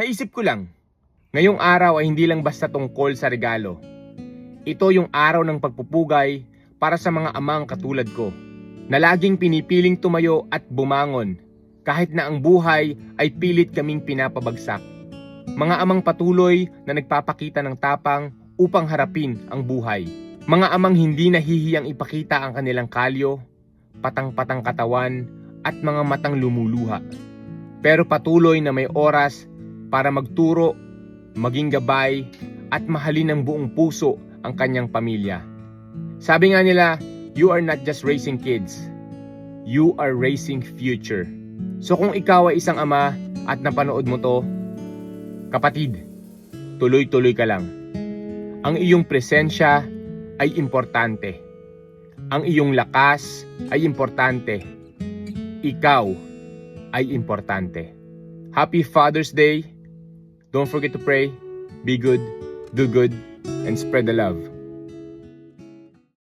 Naisip ko lang, ngayong araw ay hindi lang basta tungkol sa regalo. Ito yung araw ng pagpupugay para sa mga amang katulad ko, na laging pinipiling tumayo at bumangon kahit na ang buhay ay pilit kaming pinapabagsak. Mga amang patuloy na nagpapakita ng tapang upang harapin ang buhay. Mga amang hindi nahihiyang ipakita ang kanilang kalyo, patang-patang katawan at mga matang lumuluha. Pero patuloy na may oras para magturo, maging gabay at mahalin ng buong puso ang kanyang pamilya. Sabi nga nila, you are not just raising kids, you are raising future. So kung ikaw ay isang ama at napanood mo to, kapatid, tuloy-tuloy ka lang. Ang iyong presensya ay importante. Ang iyong lakas ay importante. Ikaw ay importante. Happy Father's Day. Don't forget to pray, be good, do good, and spread the love.